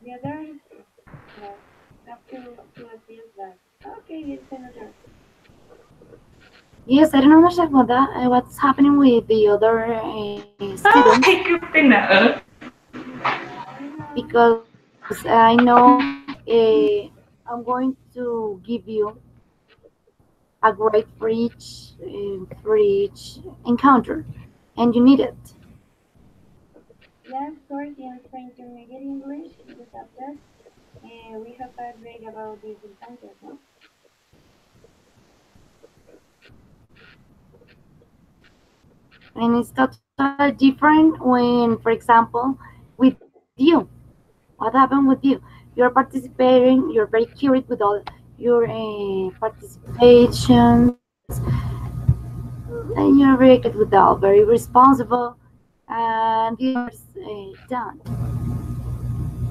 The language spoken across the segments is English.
The other, no, have to assist that. Okay, it's another. Yes, I don't understand what's happening with the other students Ay, qué pena. I don't know. because I know I'm going to give you a grade for each encounter, and you need it. Yeah, of course, in for intermediate English, the subject, and we have a grade about these encounters, no? And it's totally different when, for example, with you. What happened with you? You're participating, you're very curious with all your participations, and you're very good with all, very responsible, and the others don't.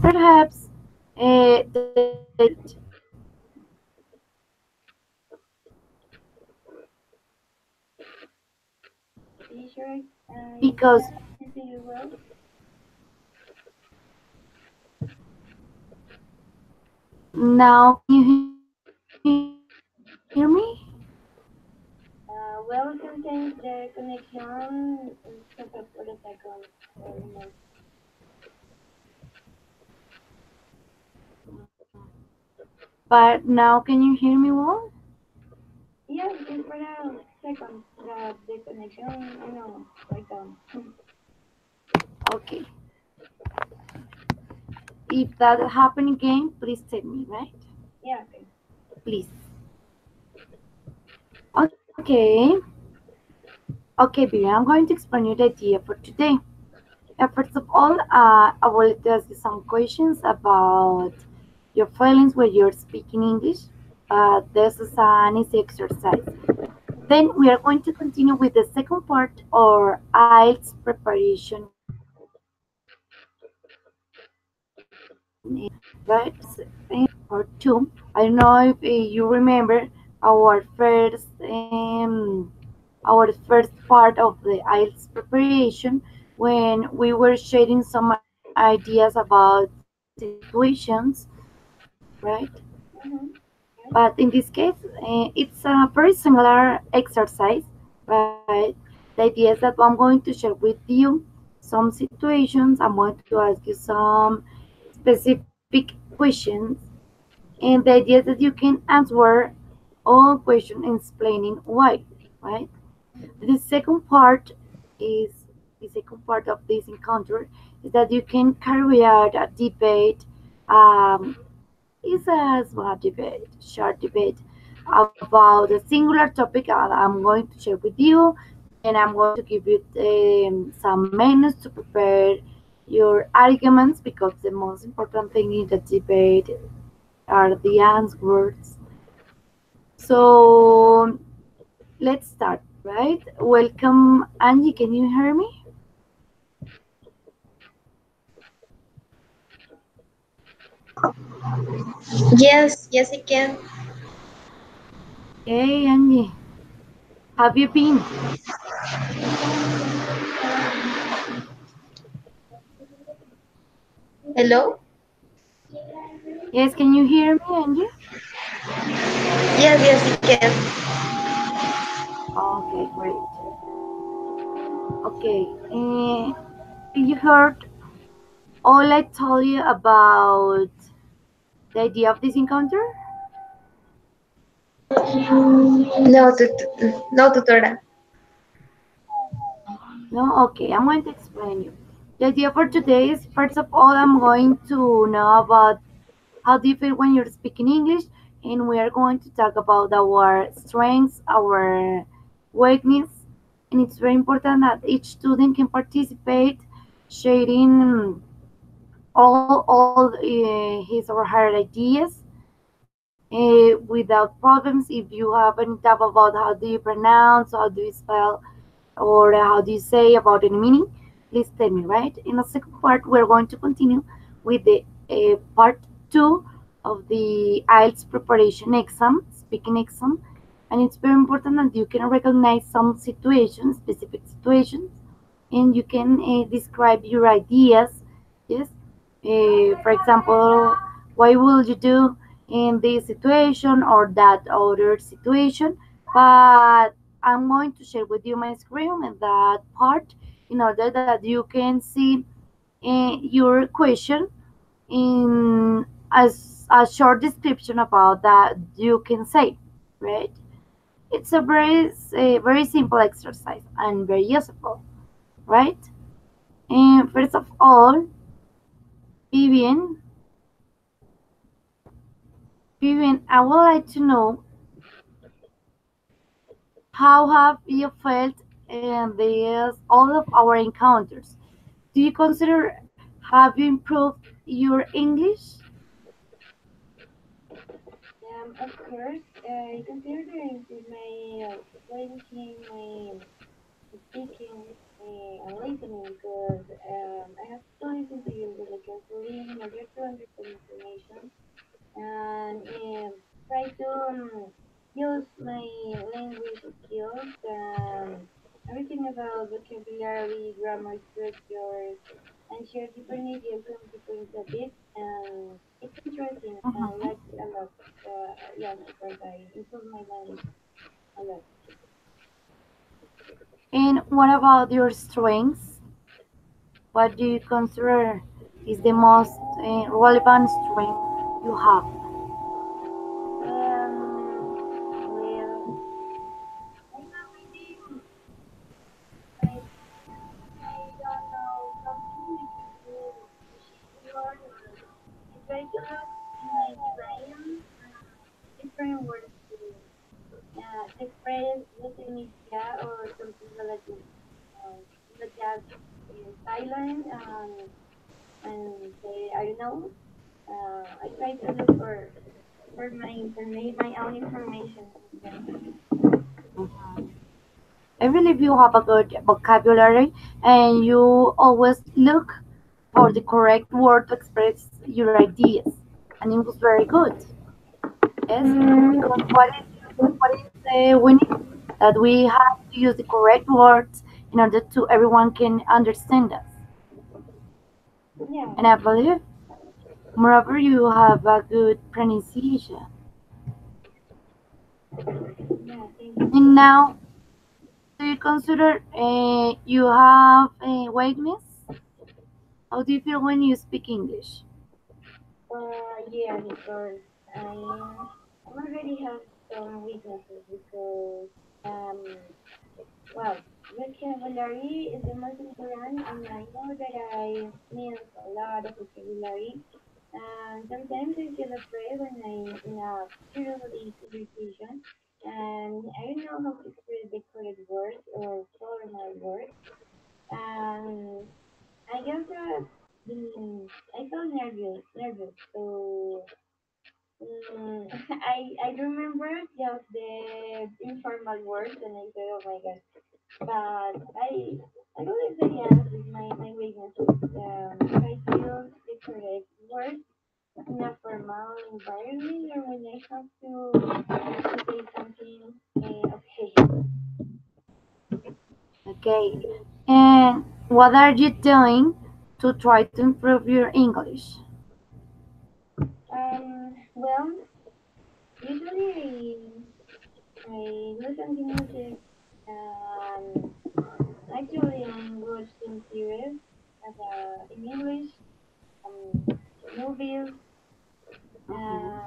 Perhaps they did T-shirt, you because can listen to you well. now can you hear me? Well, sometimes the connection stops for a second. No. But now can you hear me well? Yeah, just for a second, the connection, you know, like Okay. If that happen again, please tell me, right? yeah, okay. Please. Okay. Okay, Billy, I'm going to explain you the idea for today. First of all, I will ask you some questions about your feelings when you're speaking English. This is an easy exercise. Then we are going to continue with the second part or IELTS preparation right? Part two. I don't know if you remember our first our first part of the IELTS preparation when we were sharing some ideas about situations, right? Mm-hmm. But in this case, it's a very similar exercise, right? The idea is that I'm going to share with you some situations. I'm going to ask you some specific questions, and the idea is that you can answer all questions explaining why, right? The second part is the second part of this encounter is that you can carry out a debate. It's a small debate, short debate about a singular topic that I'm going to share with you, and I'm going to give you some minutes to prepare your arguments because the most important thing in the debate are the answers. So let's start, right? Welcome, Angie. Can you hear me? Yes, yes, I can. Hey, Angie. Have you been? Hello? Yes, can you hear me, Angie? Yes, yes, I can. Okay, great. Okay. You heard all I told you about the idea of this encounter? No, no, tutora. No? Okay, I'm going to explain you. The idea for today is first of all, I'm going to know about how do you feel when you're speaking English, and we are going to talk about our strengths, our weakness, and it's very important that each student can participate, sharing all his or her ideas without problems. If you have any doubt about how do you pronounce, how do you spell, or how do you say about any meaning, please tell me, right? In the second part, we're going to continue with the part two of the IELTS preparation exam, speaking exam. And it's very important that you can recognize some situations, specific situations, and you can describe your ideas, yes, For example, what will you do in this situation or that other situation? But I'm going to share with you my screen and that part in order that you can see your question in a short description about that you can say, right? It's a very simple exercise and very useful, right? And first of all, Vivian, Vivian, I would like to know how have you felt in this all of our encounters? Do you consider have you improved your English? Of course, I consider my fluency, my speaking and listening because I have to listen to you really carefully in order to understand information and try to use my language skills and everything about vocabulary, grammar, structures, and share different ideas from different topics. And it's interesting. I Mhm. like it a lot. Yeah, because I improve my language a lot. And what about your strengths? What do you consider is the most relevant strength you have? Well, I'm not really. I don't know something to change the word or I try to look in my brain different words to express the significance or something related. Not just silent and say I don't know. I try to look for my information, my own information. Mhm. I believe you have a good vocabulary and you always look for the correct word to express your ideas. And it was very good. Yes, because what is we need that we have to use the correct words in order to everyone can understand us. Yeah, And I believe, moreover, you have a good pronunciation. yeah, thank you. And now, do you consider you have a weakness? How do you feel when you speak English? Yeah, because I already have some weaknesses because well, vocabulary is the most important, and I know that I miss a lot of vocabulary. And sometimes I feel afraid when I'm in a serious conversation, and I don't know how to express the correct words or formal words. And I guess that I feel nervous. So I remember just the informal words, and I said, oh my god. But I believe that yes, is my weakness. Try to use the correct words in a formal environment or when I have to say something. Okay. Okay. And what are you doing to try to improve your English? Well, usually I listen to music. Um, Actually, I'm watching series in English, um, movies, Mhm.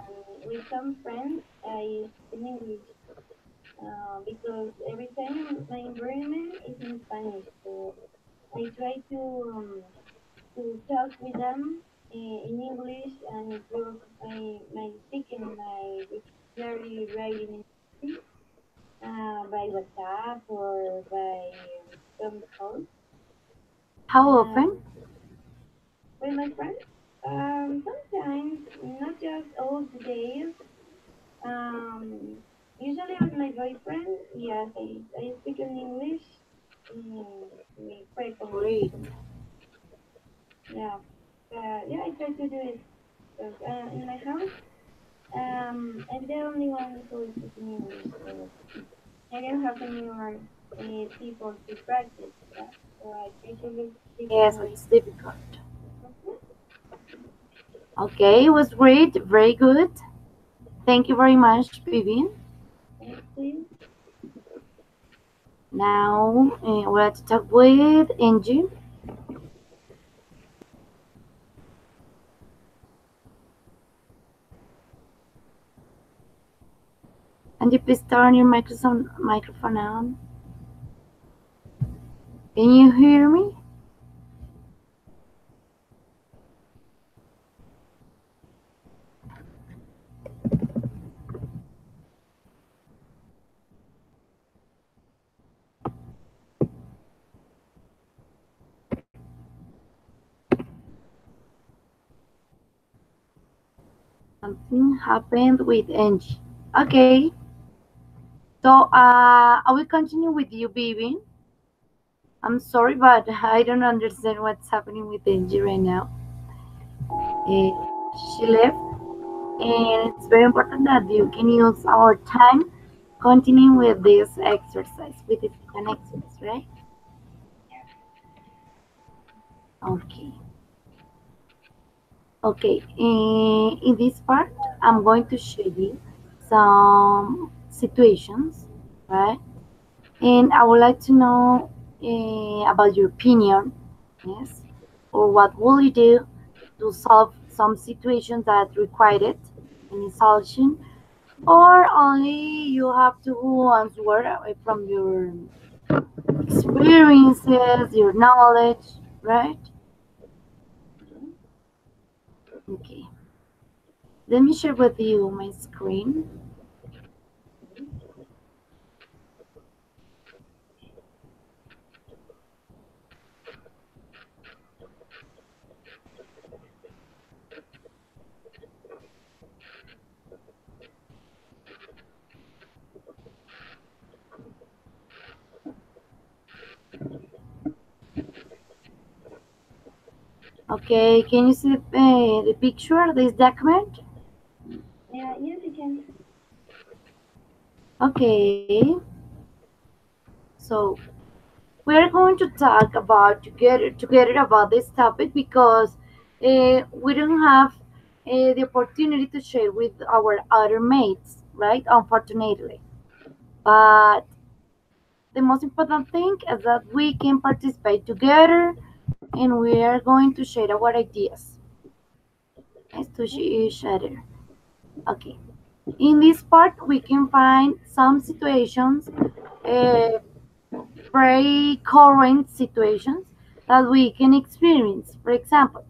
with some friends. I speak in English because every time my environment is in Spanish, so I try to talk with them in English and improve my speaking, my vocabulary writing in English by WhatsApp or by some calls. How often? Um, with my friends, sometimes not just all the days. Um, Usually with my boyfriend, yes, I speak in English frequently. Great. Yeah, yeah, I try to do it. 'Cause, in my house, I'm the only one who is speaking English, so I don't have any more people to practice that. So I try to look Yes, different ways. it's difficult. Mhm. Okay, it was great, very good. Thank you very much, Vivian. Thanks to you. Now we're to talk with Angie. Angie, please turn your microphone on. Can you hear me? Something happened with Angie. Okay, so I will continue with you, Vivian. I'm sorry, but I don't understand what's happening with Angie right now. She left, and it's very important that you can use our time continuing with this exercise, with this an exercise, right? Okay. Okay. In this part, I'm going to show you some situations, right? And I would like to know about your opinion, yes, or what will you do to solve some situations that require it, any solution, or only you have to answer from your experiences, your knowledge, right? Okay. Okay. Let me share with you my screen. Okay. Okay, can you see the picture, this document? Yeah, yes, I can. Okay, so we're going to talk about together about this topic because we don't have the opportunity to share with our other mates, right? Unfortunately, but the most important thing is that we can participate together and we are going to share our ideas nice to Okay. each other. Okay, in this part we can find some situations, uh, very current situations that we can experience. For example,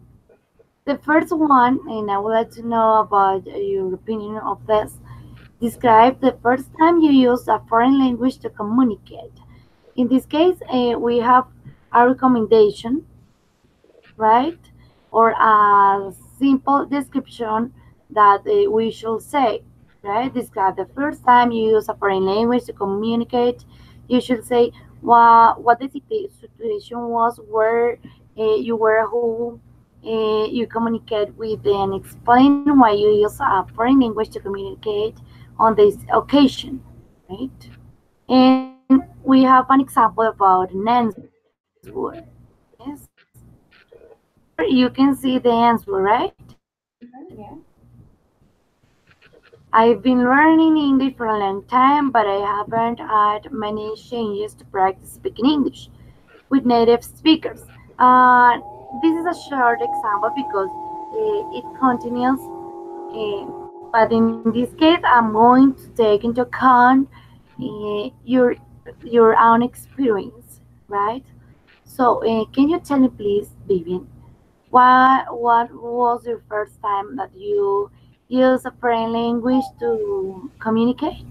the first one, and I would like to know about your opinion of this. Describe the first time you used a foreign language to communicate. In this case, we have a recommendation, right? Or a simple description that we should say, right? Describe the first time you use a foreign language to communicate. You should say what the situation was, where you were, who you communicate with, and explain why you use a foreign language to communicate on this occasion, right? And we have an example about an answer. Yes. Here you can see the answer, right? Yeah. I've been learning English for a long time, but I haven't had many chances to practice speaking English with native speakers. Uh, this is a short example because it continues, but in this case, I'm going to take into account your own experience, right? So, can you tell me, please, Vivian? What was your first time that you used a foreign language to communicate?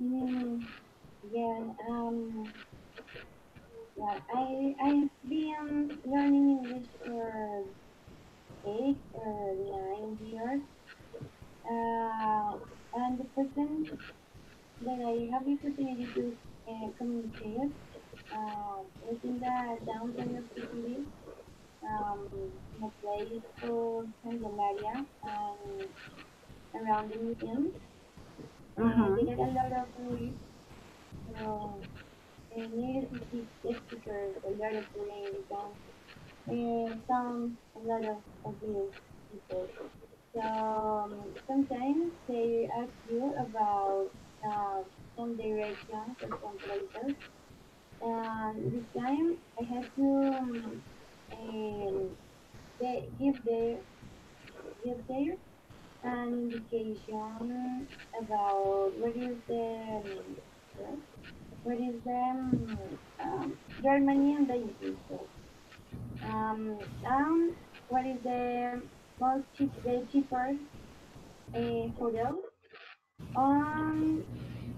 Mm, yeah. Yeah. I've been learning English for 8 or 9 years. Uh, and the first time that I have the opportunity to communicate was in the downtown of the city, in a place called Candelaria and around the museum. Mm-hmm. There are a lot of tourists, so native speakers, a lot of tourists. some a lot of these people. So sometimes they ask you about uh, some directions or some places. And this time I had to give there an indication about what? What is the Germany and the UK. So, and what is the cheaper hotel on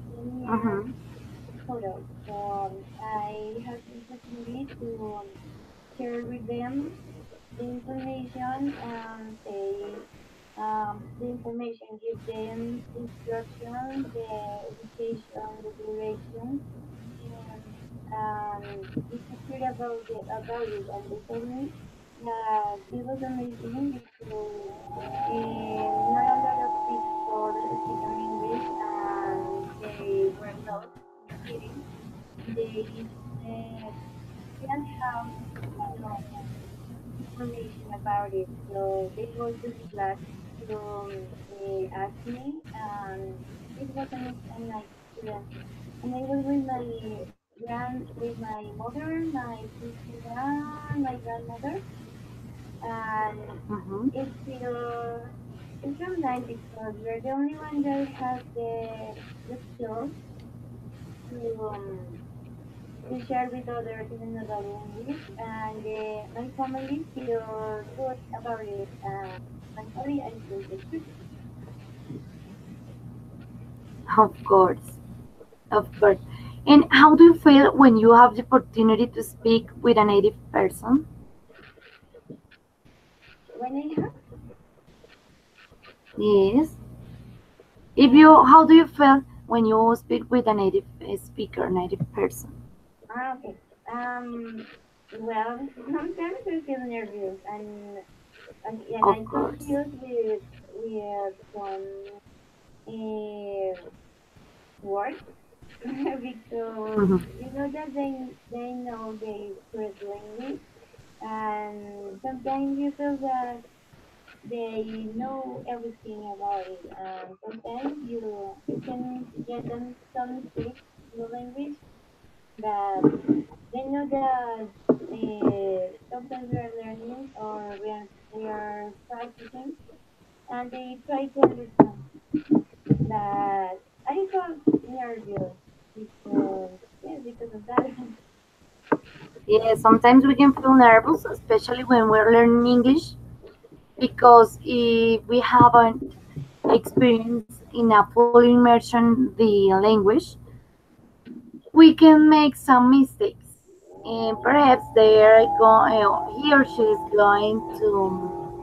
the near Mm-hmm. hotel. So I had the opportunity to share with them the information and say the information, give them the instructions, the education, the direction, we talked about it, and they told me that it was amazing because not a lot of people speak English, and they were lost in the city. They didn't have enough information about it, so they were really glad to ask me, and it was a nice experience. And I was with my mother, my sister, and my grandmother, and Mm-hmm. it feels it feels nice because we're the only one that has the skills to share with others in another language, and my family feels good about it. Mentally, I feel good. Of course. Of course. And how do you feel when you have the opportunity to speak with a native person? When I have Yes. If um, you, how do you feel when you speak with a native speaker, native person? okay. Well, sometimes I feel nervous, and Of I'm course. confused with some uh, words because Mhm. you know that they know the first language, and sometimes you feel that they know everything about it, and sometimes you can get them some mistakes in the language, but they know that sometimes we are learning or we are practicing, and they try to understand that I felt nervous because yes, because of that. Yeah, sometimes we can feel nervous, especially when we're learning English, because if we haven't experienced in a full immersion the language, we can make some mistakes, and perhaps he or she is going to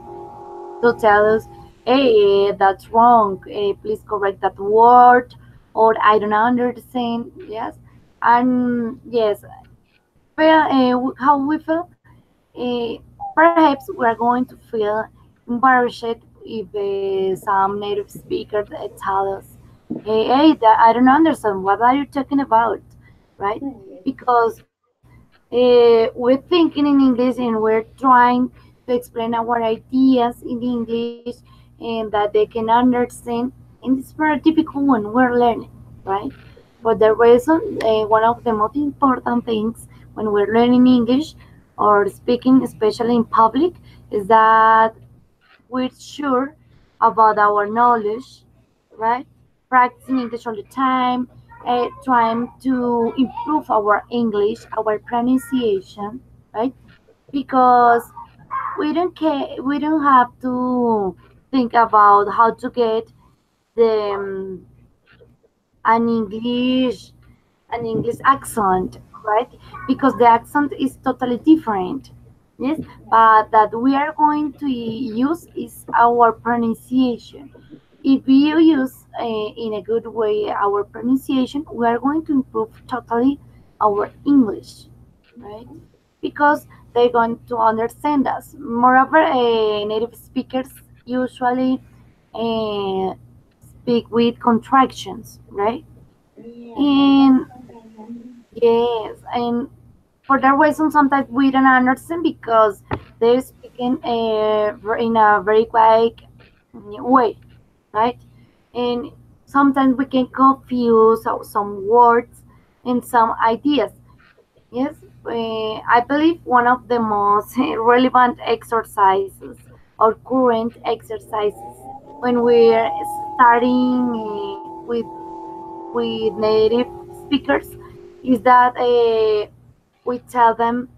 tell us, "Hey, that's wrong. Please correct that word," or "I don't understand." Yes, and yes, well, how we feel. Perhaps we are going to feel embarrassed if some native speaker tell us, "Hey, I don't understand. What are you talking about?" Right? Yes. Because we're thinking in English and we're trying to explain our ideas in English and that they can understand. And it's very difficult when we're learning, right? For the reason, one of the most important things when we're learning English or speaking, especially in public, is that we're sure about our knowledge, right? Practicing English all the time, trying to improve our English, our pronunciation, right? Because we don't have to think about how to get the an English an English accent, right? Because the accent is totally different. Yes, but that we are going to use is our pronunciation. If you use in a good way our pronunciation, we are going to improve totally our English, right? Mhm. Because they're going to understand us. Moreover, native speakers usually uh, speak with contractions, right? Yeah, And sometimes. yes, and for that reason, sometimes we don't understand because they're speaking in a very quiet way, right? And sometimes we can confuse some words and some ideas. Yes, I believe one of the most relevant exercises or current exercises when we're starting with native speakers is that we tell them,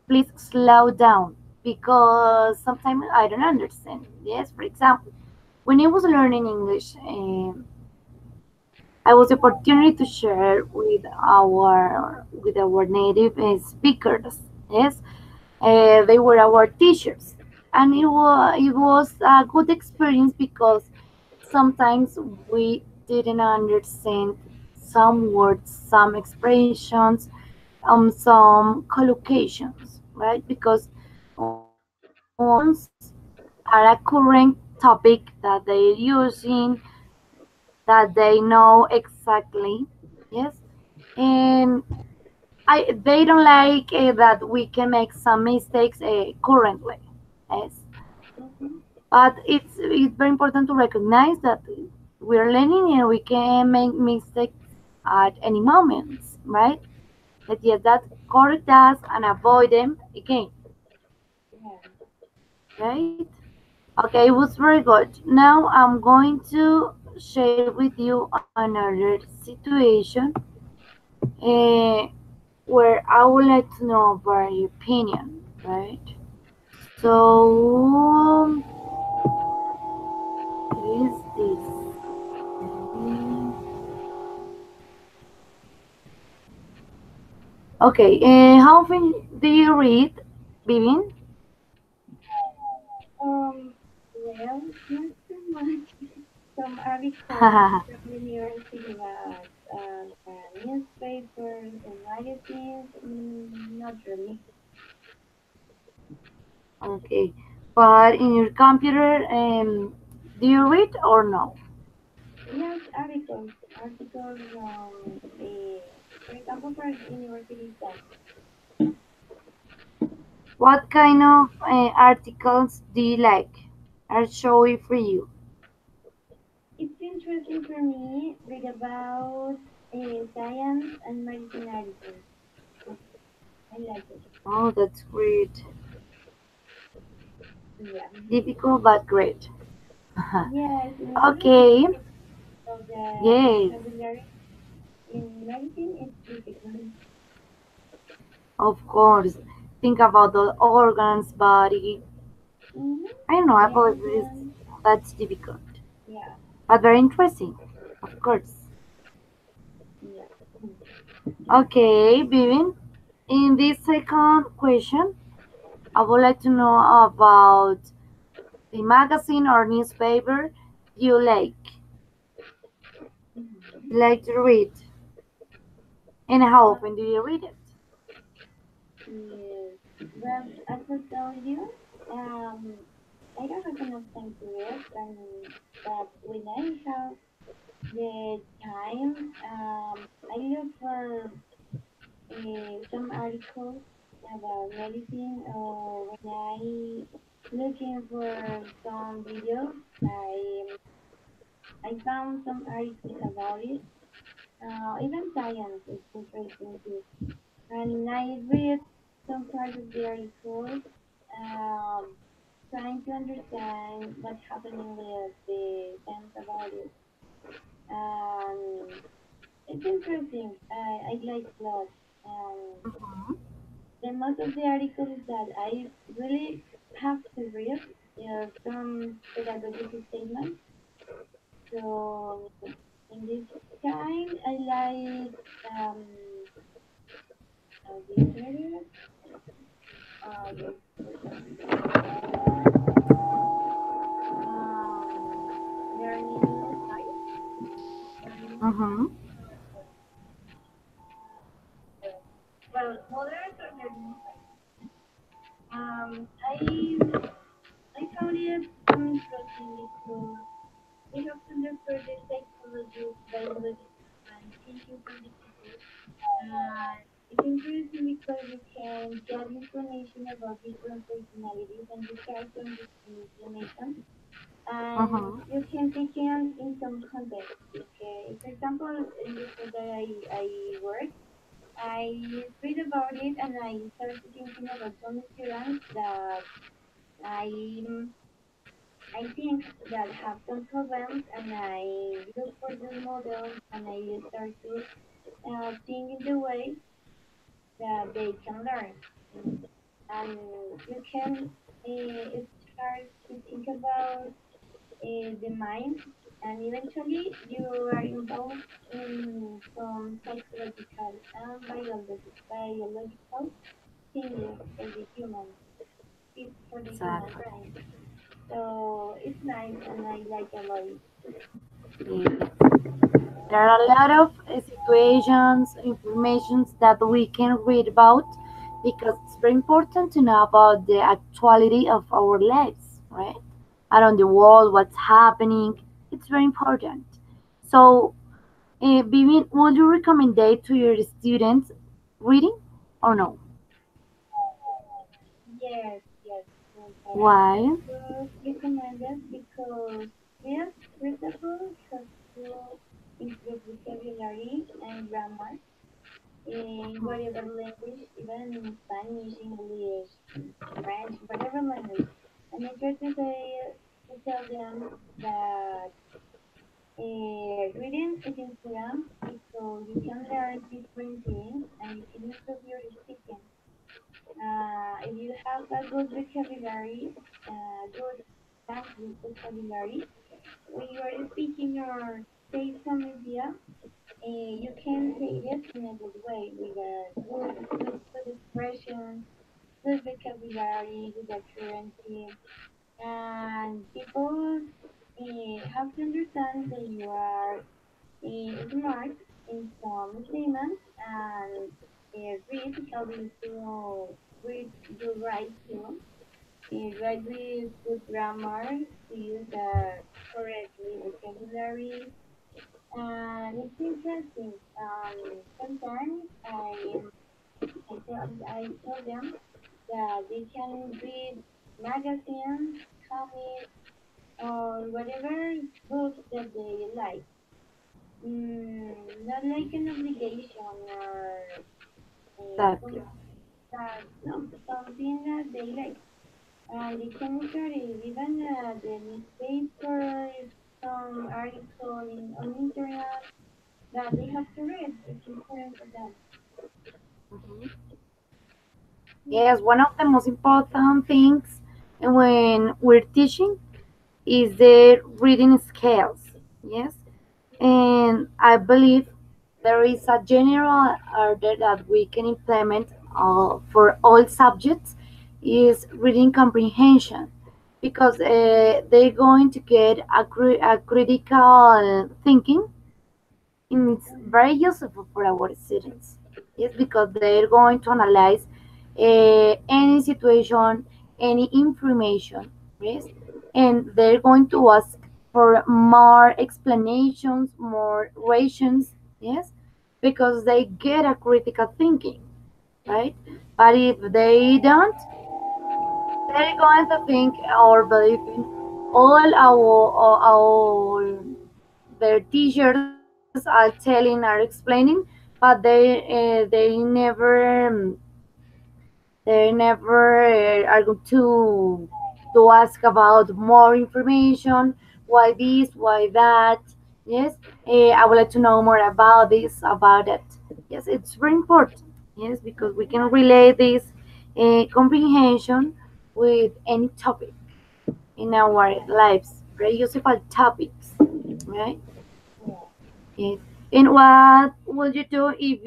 please slow down because sometimes I don't understand. Yes, for example, when I was learning English, I was opportunity to share with our native speakers. Yes, they were our teachers, and it was a good experience because sometimes we didn't understand some words, some expressions, some collocations, right? Because ones are a current topic that they're using, that they know exactly, yes, and they don't like that we can make some mistakes currently, yes. Mm-hmm. But it's very important to recognize that we're learning and we can make mistakes at any moments, right? But yes, that correct us and avoid them again, Yeah. right? Okay, it was very good. Now I'm going to share with you another situation uh, where I would like to know about your opinion, right? So, what is this? Okay, how often do you read, Vivian? Well, not too much. Some articles from the university about newspapers and magazines. Not really. Okay, but in your computer, do you read or no? Yes, articles for example, for university exams. What kind of articles do you like? Are showy for you? It's interesting for me read about science and medicine articles. I like it. Oh, that's great. Yeah. Difficult but great. Yes, in order to Okay, of the yes, vocabulary in medicine, it's difficult. of course. Think about the organs, body. Mm-hmm. I don't know, I believe Medicine, that's difficult, yeah, but very interesting, of course. yeah. Okay, Vivian, in this second question, I would like to know about the magazine or newspaper you Mm-hmm. like to read, and how often do you read it? Yes. Well, as I told you, I don't have enough time to read, and but when I have the time, I look for some articles about medicine, or when I looking for some videos, I found some articles about it. Even science is interesting too. And I read some part of the article, um, trying to understand what's happening with the science about it. Um, it's interesting. I like a lot. Mhm. The most of the articles that I really have to read are from pedagogical statements. So in this kind, I like this area. Learning science. Learning Mhm. well, moderate or learning science. I found it so interesting because we have to look for the psychology, biology, and thinking for the people. It's interesting because you can get information about different personalities and you try to understand the information and Mm-hmm. you can take it in some context. Okay. For example, in the school that I work, I read about it and I started thinking about some students that I I think that have some problems and I look for the models and I start to think in the way that they can learn. And you can start to think about the mind and eventually you are involved in some psychological and biological changes for the human for the human Exactly. brain. So it's nice and I like a lot. Yes. There are a lot of situations, informations that we can read about because it's very important to know about the actuality of our lives, right? Around the world, what's happening. It's very important. So, Vivian, would you recommend it to your students reading or no? Yes, yes, yes. I Why? would recommend it because yes, first of all, it has to improve vocabulary and grammar in whatever language, even Spanish, English, French, whatever language. And I try to tell them that reading is important because you can learn different things and you can improve your speaking. If you have a good vocabulary, good language vocabulary, when you are speaking or say some idea, you can say it in a good way with a good expression, good vocabulary, good accuracy, and people have to understand that you are smart in some statements and read help you to read the right too. Write with good grammar, to use correctly vocabulary, and it's interesting. Sometimes I tell them that they can read magazines, comics, or whatever books that they like. Not like an obligation or Exactly. no, something that they like. They can share it, even the newspaper, some article on internet that they have to read. It's important for them. Mhm. Yes, one of the most important things when we're teaching is the reading skills. Yes, and I believe there is a general order that we can implement for all subjects is reading comprehension because they're going to get a critical thinking and it's very useful for our students. Yes, because they're going to analyze any situation, any information, yes, and they're going to ask for more explanations, more rations, yes, because they get a critical thinking, right? But if they don't, they're going to think or believe in all our their teachers are telling are explaining but they never are going to ask about more information, why this, why that. Yes, I would like to know more about this, about that. Yes, it's very important. Yes, because we can relate this comprehension with any topic in our lives, very useful topics, right? Yeah. Yes. And what would you do if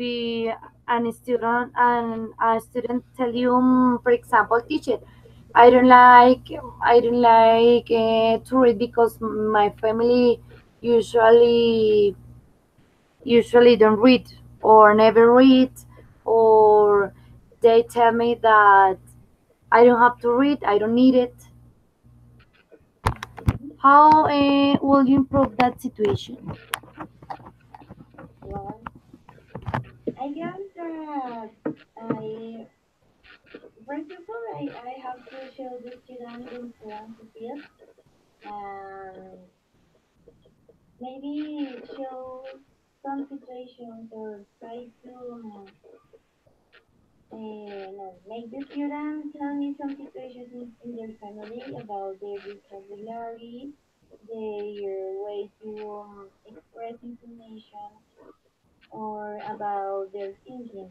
a student tell you, for example, teacher, I don't like to read because my family usually usually don't read or never read, or they tell me that I don't have to read, I don't need it. How will you improve that situation? Well, I I guess that I, first of all, I have to show the student the importance of it, and maybe show some situations or try to no, make the student tell me some situations in their family about their vocabulary, their way to express information, or about their thinking,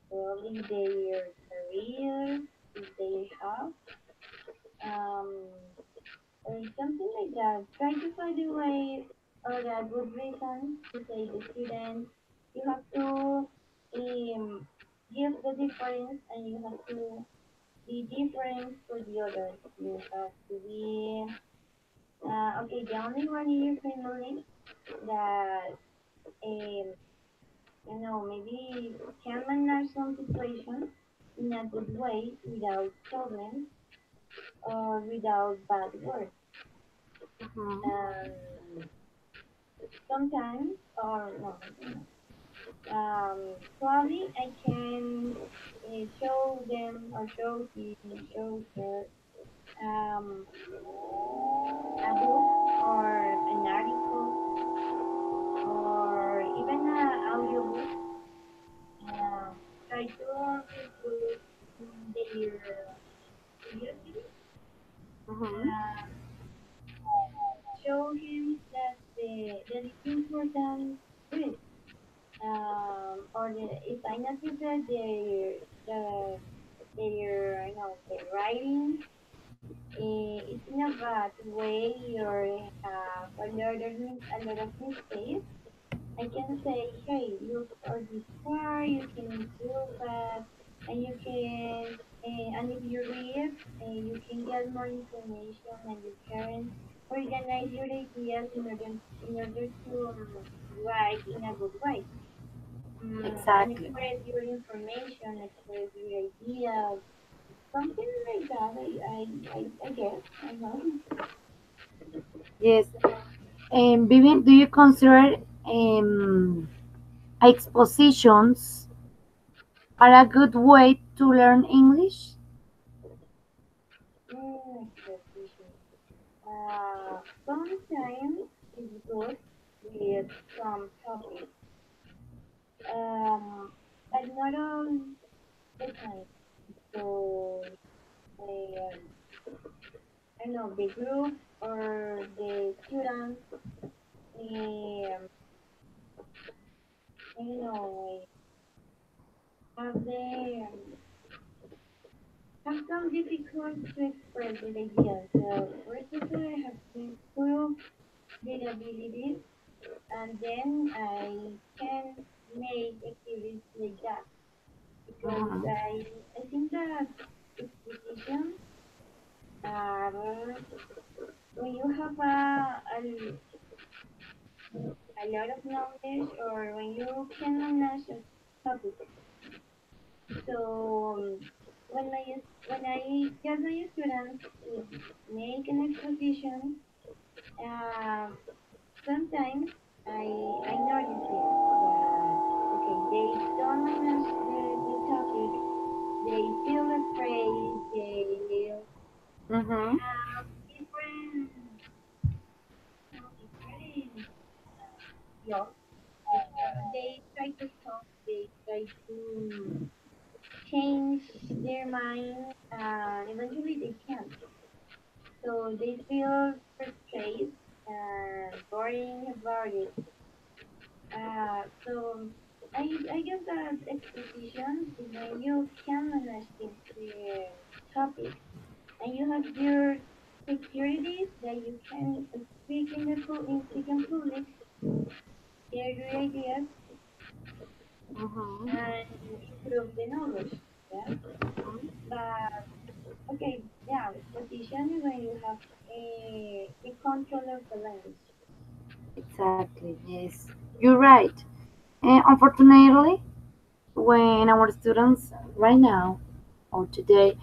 probably their career, if they have, um, or something like that. Try to find a way or a good reason to say the student, you have to give the difference and you have to be different for the others. You have to be, okay, the only one in your family that, maybe can manage some situations in a good way without problems or without bad words. Mhm. Um, Sometimes, or no, probably I can show them or show him, show her a book or an article or even an audiobook. Try to recruit their curiosity. Mhm. Uh, Show him that it's important read. Or if I notice that their writing it's in a bad way or a lot of mistakes, I can say, hey, look for this part, you can improve that, and you can, and if you read, you can get more information and you can organize your ideas in order to write in a good way. And Exactly. express your information, express your ideas, something like that. I guess. I know. Yes. Vivian, do you consider expositions are a good way to learn English? Expression. Sometimes it's good with some topics, but not all the time. So, um, I don't know, the group or the students, I don't know, have the have some difficult to express their ideas. So first of all, I have to improve their abilities, and then I can make activities like that because Mhm. I think that exposition are when you have a lot of knowledge or when you can manage a topic. So when I get my students to make an exposition, um, sometimes I notice it that okay they don't manage the topic, they feel afraid, they Mhm. have different different blocks. They try to talk, they try to change their mind, and eventually they can't. So they feel frustrated and boring about it. So I guess that exposition is when you can manage the topic and you have your securities that you can speak in public, share your ideas, Mhm. and improve the knowledge. Yeah. But okay, yeah, exposition is when you have a control of the language. Exactly. Yes, you're right. And unfortunately, when our students right now or today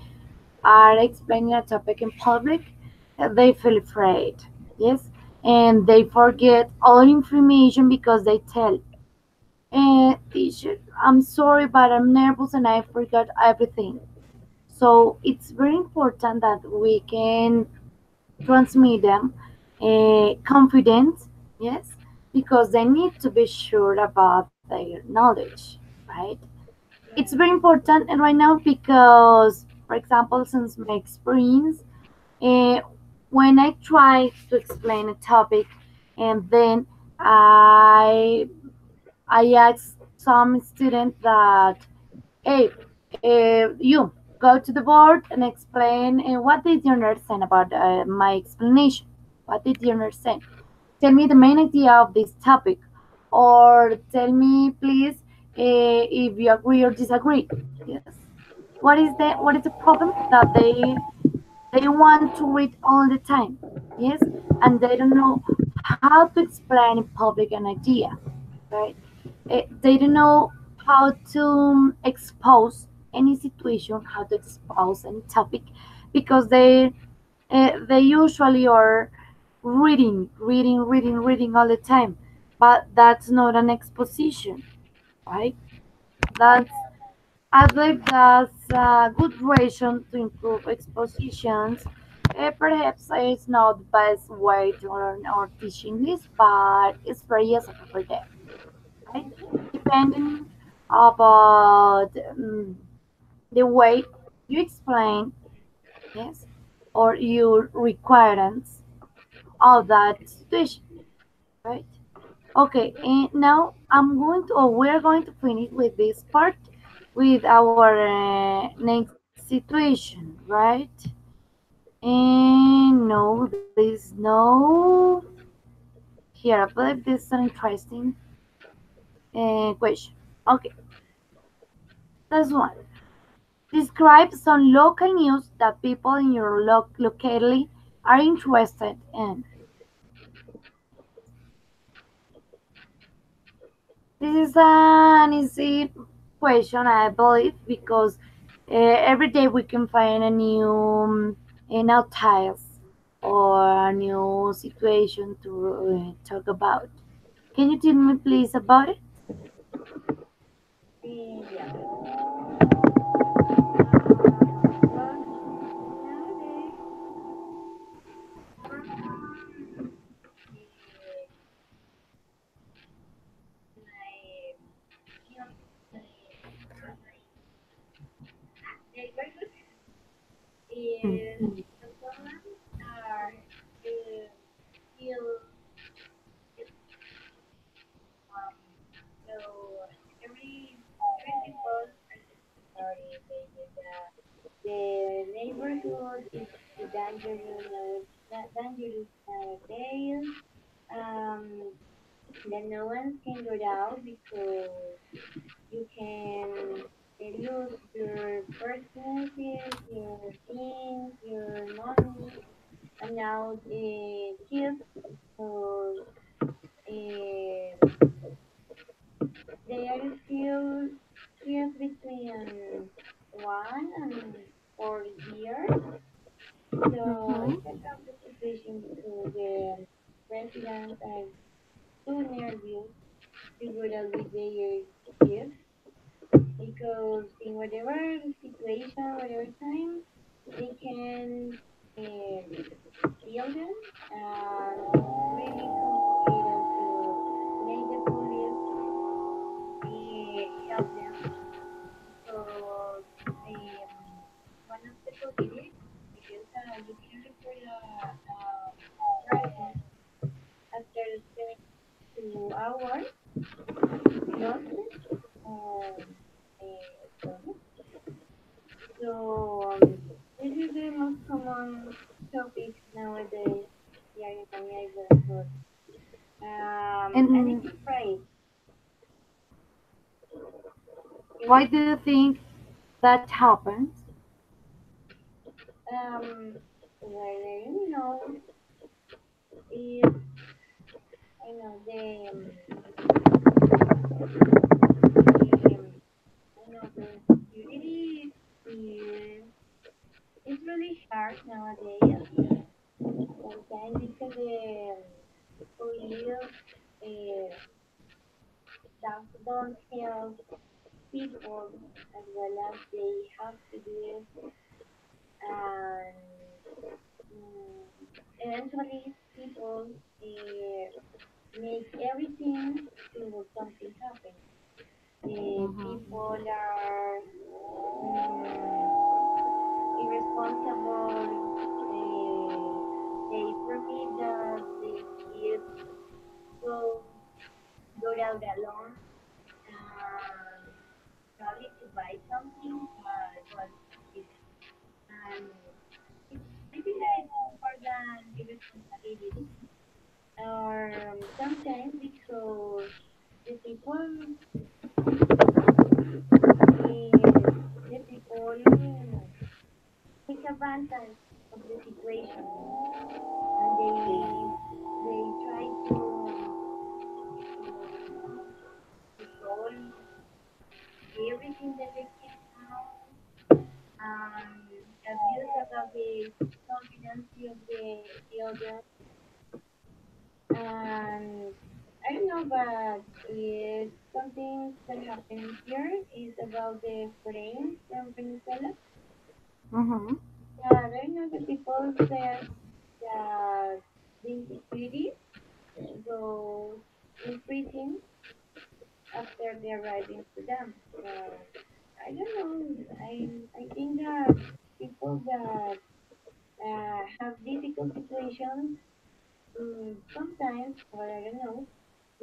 are explaining a topic in public, they feel afraid. Yes, and they forget all information because they tell. Teacher, I'm sorry, but I'm nervous and I forgot everything. So it's very important that we can transmit them confidence, yes, because they need to be sure about their knowledge, right? It's Yeah. very important and right now because, for example, since my experience, uh, when I try to explain a topic and then I I ask some student that, hey, you go to the board and explain what did you understand about my explanation? What did you understand? Tell me the main idea of this topic, or tell me, please, if you agree or disagree. Yes. What is the problem that they want to read all the time? Yes, and they don't know how to explain in public an idea, right? They don't know how to expose any situation, how to expose any topic, because they usually are reading all the time. But that's not an exposition, right? That's I believe that's a good reason to improve expositions. Perhaps it's not the best way to learn or teach English, but it's very useful for them, right? Depending about the way you explain, yes, or your requirements of that situation, right? Okay, and now we're going to finish with this part with our next situation, right? And no, there's no here. I believe this is an interesting question. Okay, this one. Describe some local news that people in your locality are interested in. This is an easy question, I believe, because every day we can find a new notice or a new situation to talk about. Can you tell me, please, about it? Yeah. Well, nowadays, from my field, my neighborhood is the women are still um so every people are sorry the neighborhood is dangerous nowadays. Um, then no one can go out because you can lose your personalities, your things, your money, and now the kids, so they are still kids between 1 and 4 years. So Mm-hmm. it's a complex situation because the residents are too nervous to go out with their kids because in whatever situation, whatever time, they can kill them, and it's really complicated to make the police help them because one of the police because you can report a person after 72 hours lost so So, this is the most common topic nowadays here in my neighborhood. And And it's afraid. It's, why do you think that happens? well, I don't know if I know I know the security is it's really hard nowadays. Sometimes because the police uh, that don't help people as well as they have to do it, and mm, eventually people make everything to something happen. Mm-hmm. People are irresponsible. They permit that the kids go go out alone and probably to buy something, but was it and it's I think that it's more than irresponsibility. Or sometimes because the people the people take advantage of the situation and they try to solve everything that they can abuse about the confidence of the other. And I don't know, but something that happened here is about the foreign from Venezuela. Mm-hmm. I don't know, the people said that the insecurity goes increasing after they arrive in Sudan. I don't know. I think that people that have difficult situations sometimes, or I don't know,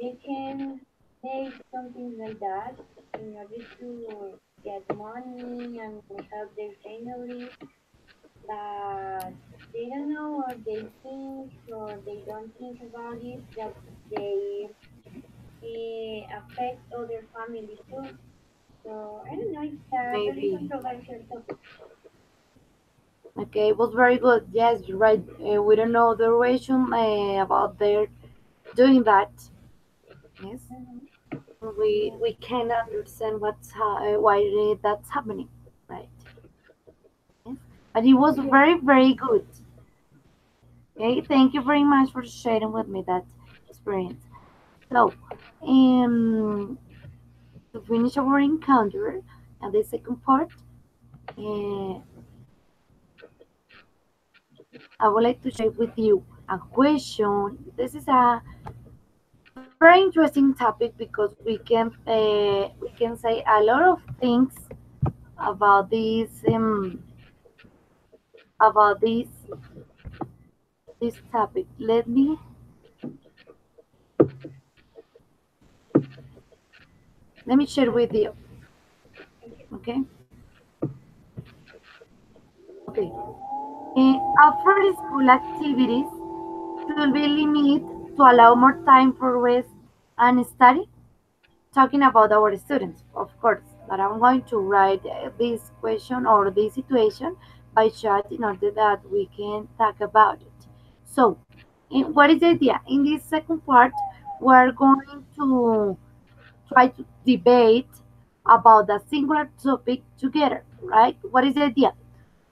they can make something like that in order to get money and help their family, but they don't know or they think or they don't think about it that they affect other families too. So I don't know, it's a very Maybe. controversial topic. Okay, it was very good. Yes, you're right. We don't know the reason about their doing that. Yes, Mm-hmm. we can understand why that's happening, right? Yes, but it was Yeah. very good. Okay, thank you very much for sharing with me that experience. So, um, to finish our encounter and the second part, uh, I would like to share with you a question. This is a very interesting topic because we can say a lot of things about this this topic. Let me share with you. Okay. Okay. After school activities should be limited to allow more time for rest and study. Talking about our students, of course, but I'm going to write this question or this situation by chat in order that we can talk about it. So, what is the idea? In this second part, we're going to try to debate about a singular topic together, right? What is the idea?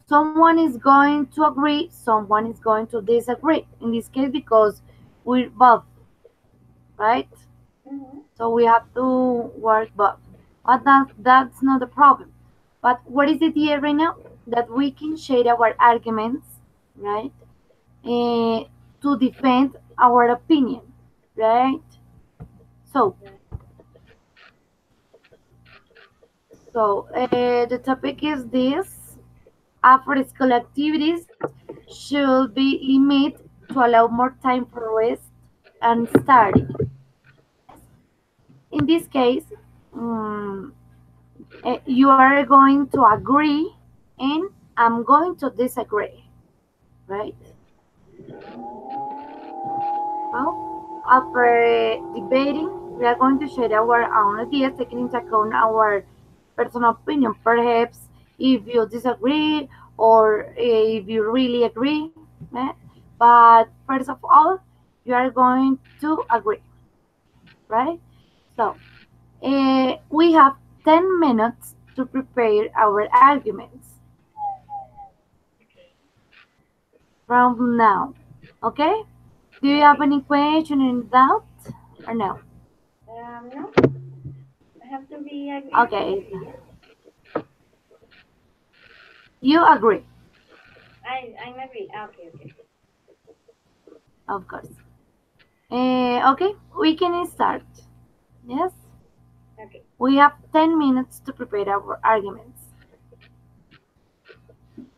Someone is going to agree, someone is going to disagree. In this case, because we're both, right? Mm-hmm. So we have to work both. But that's not the problem. But what is the idea right now? That we can share our arguments, right? Eh, to defend our opinion, right? So, the topic is this: after school activities should be limited to allow more time for rest and study. In this case, um, you are going to agree and I'm going to disagree, right? Well, after debating, we are going to share our own ideas, taking into account our personal opinion. Perhaps if you disagree or if you really agree, eh? But first of all, you are going to agree, right? So, we have 10 minutes to prepare our arguments from now. Okay? Do you have any question, any doubt, or no? No. have to be agree or Okay, disagree. Yeah? you agree, I'm agree. Okay, okay. of course. Okay, we can start. Yes, Okay. we have 10 minutes to prepare our arguments.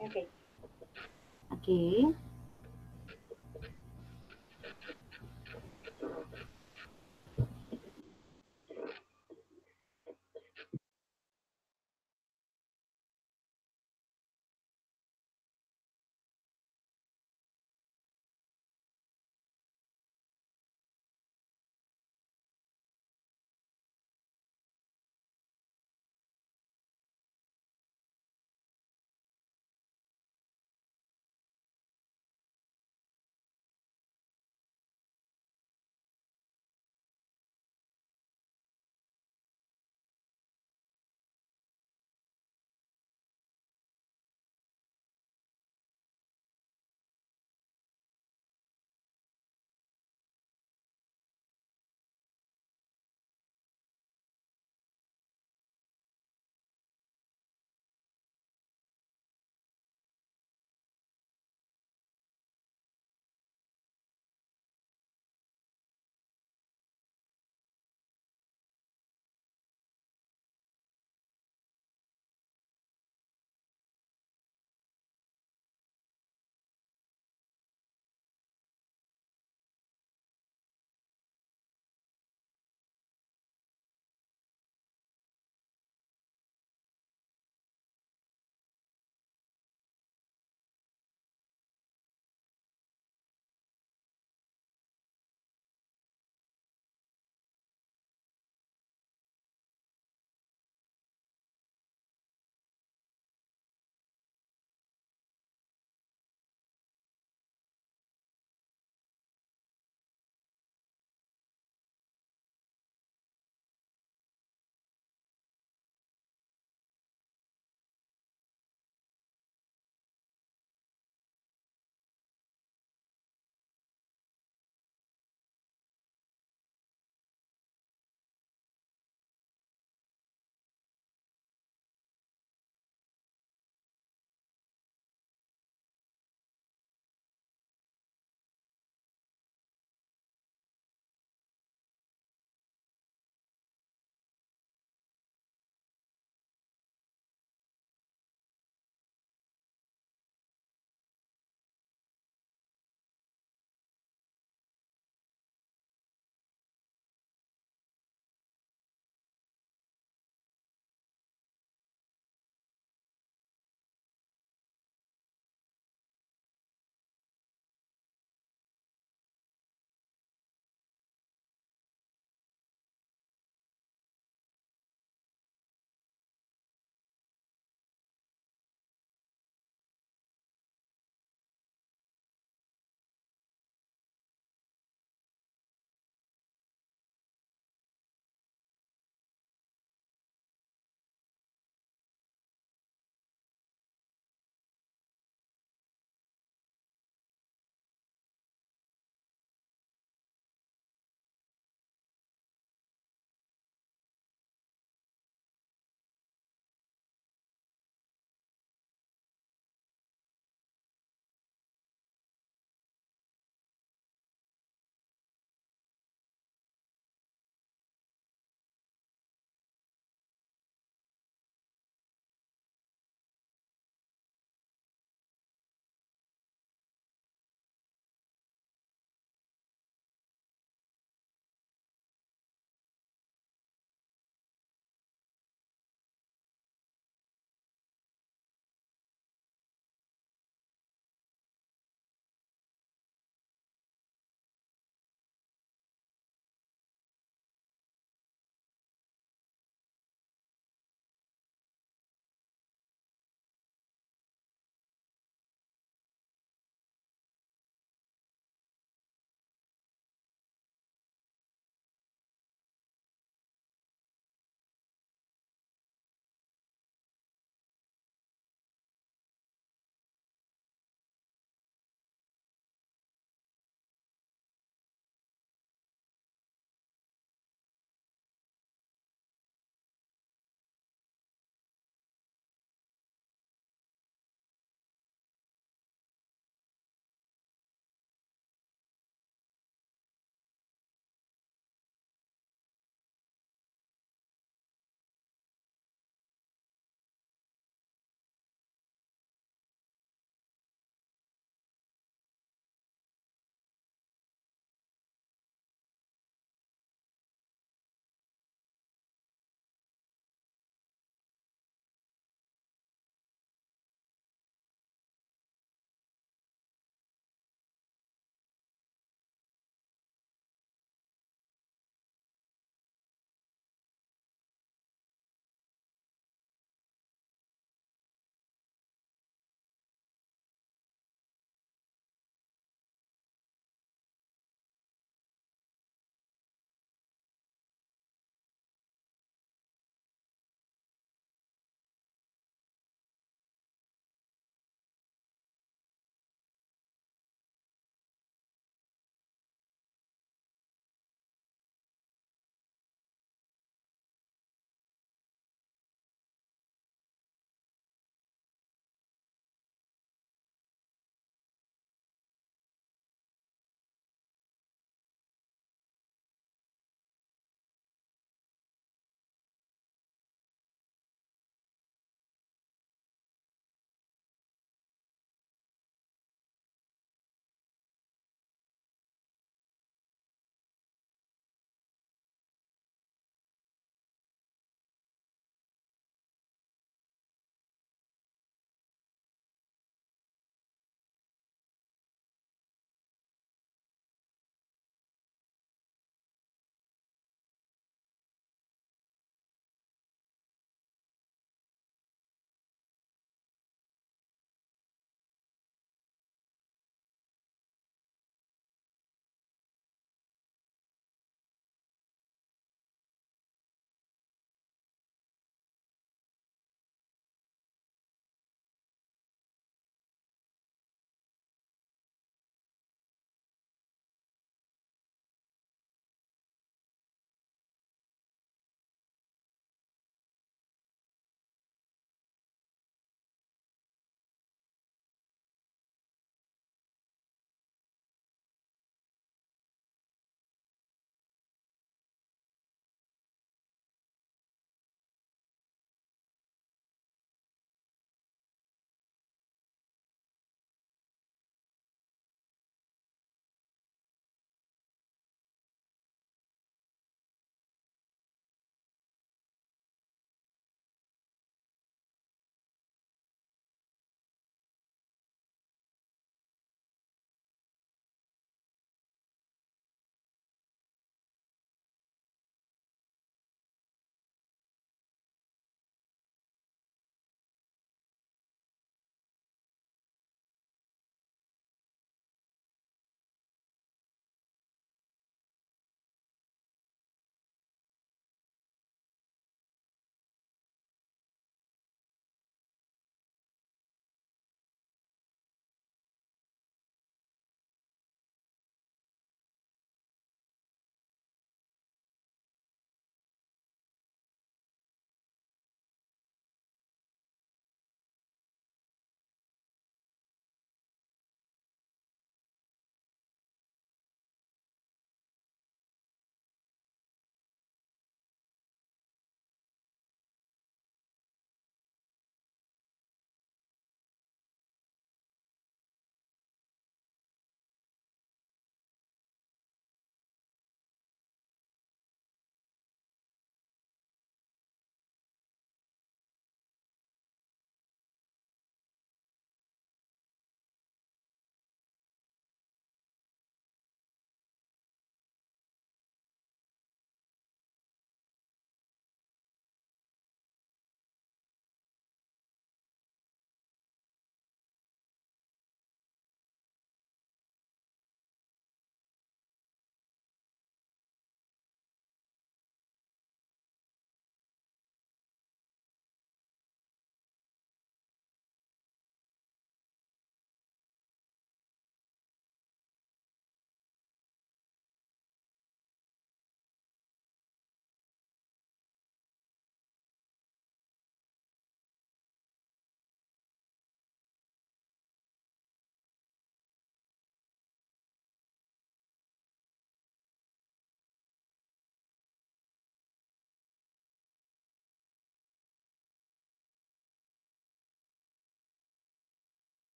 Okay. Okay.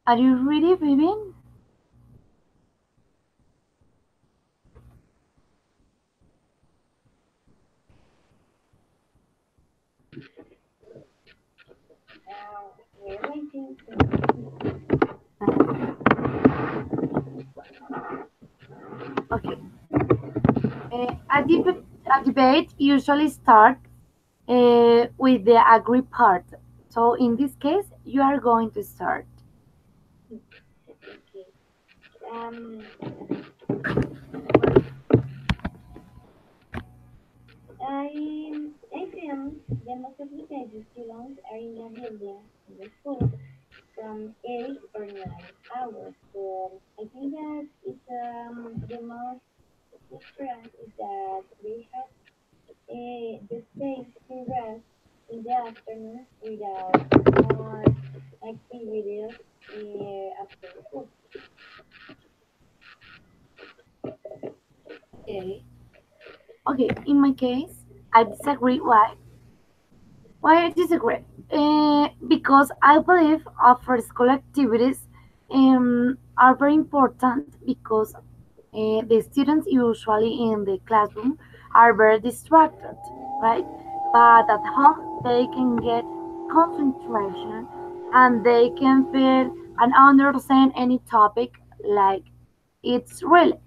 Are you ready, Vivian? We're waiting. Okay. A debate usually starts with the agree part. So in this case, you are going to start. Okay. Um, I feel the most of the cases students are in a building in the school from 8 or 9 hours. So I think that it's the most difference is that they have the space to rest in the afternoon without more activities after school. Okay. Okay, in my case, I disagree. Why? Why I disagree? Because I believe after school activities are very important because the students usually in the classroom are very distracted, right? But at home they can get concentration and they can feel and understand any topic like it's real.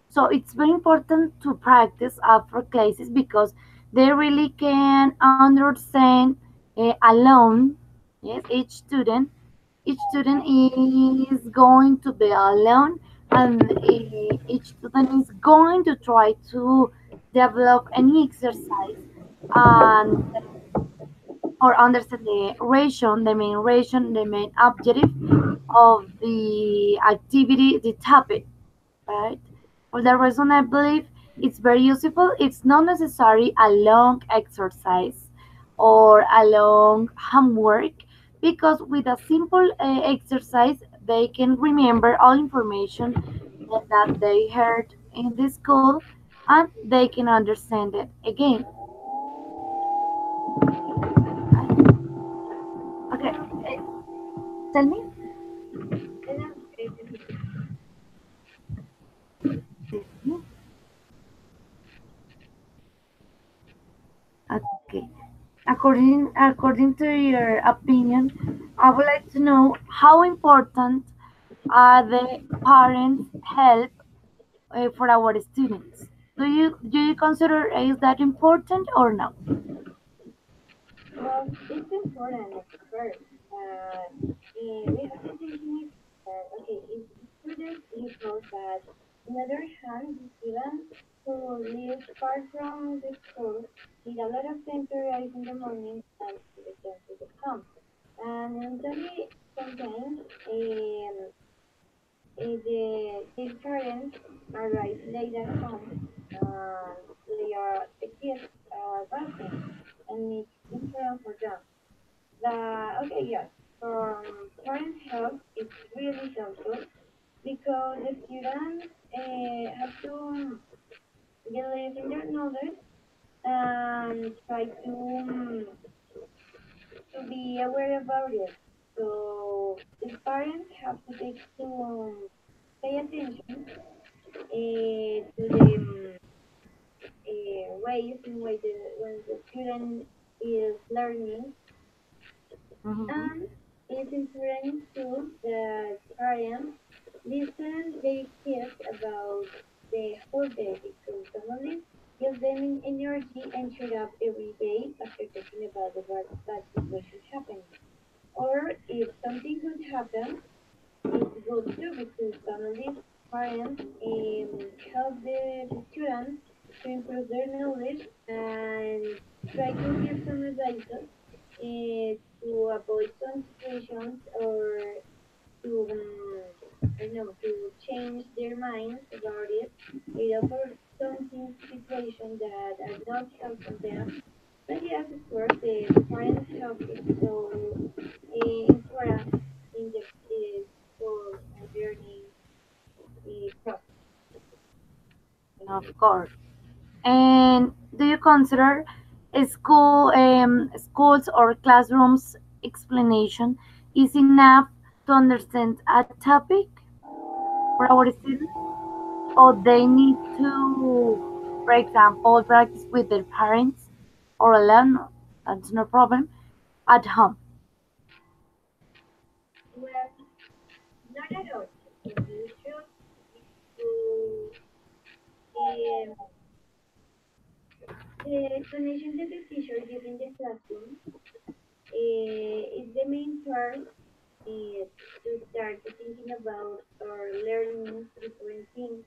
So it's very important to practice after classes because they really can understand alone. Yes, each student is going to be alone, and each student is going to try to develop any exercise and or understand the main objective of the activity, the topic, right? For that reason, I believe it's very useful. It's not necessary a long exercise or a long homework because with a simple exercise, they can remember all information that they heard in the school and they can understand it again. Right? Okay, tell me. And that's great. Okay. According to your opinion, I would like to know how important are the parents' help for our students. Do you consider is that important or no? Well, it's important at first. We have to take in okay, if students live close, but on the other hand, the students who live far from the school need a lot of time to rise in the morning and to return to the home. And usually, sometimes the parents arrive late at home. The kids are working, and it's important for them. Okay, yes, parent help is really helpful because the students have to believe in their knowledge and try to be aware about it. So the parents have to take to pay attention to the ways in which when the student is learning. Mhm. And it's important too that parents listen their kids about the whole day because suddenly gives them energy and cheer up every day after talking about the bad situation happening. Or if something good happens, it's good too because families, parents help the students to improve their knowledge and try to give some advice to avoid some situations or to I don't know to change their minds about it. For something situations that are not helping them. But yes, of course, the parents help is so important in the school and learning process. Of course. And do you consider schools or classrooms explanation is enough to understand a topic for our students, or they need to, for example, practice with their parents or alone, that's no problem, at home. Well, not at all. You should to the explanation that the teacher gives in the classroom is the main part to start thinking about or learning different things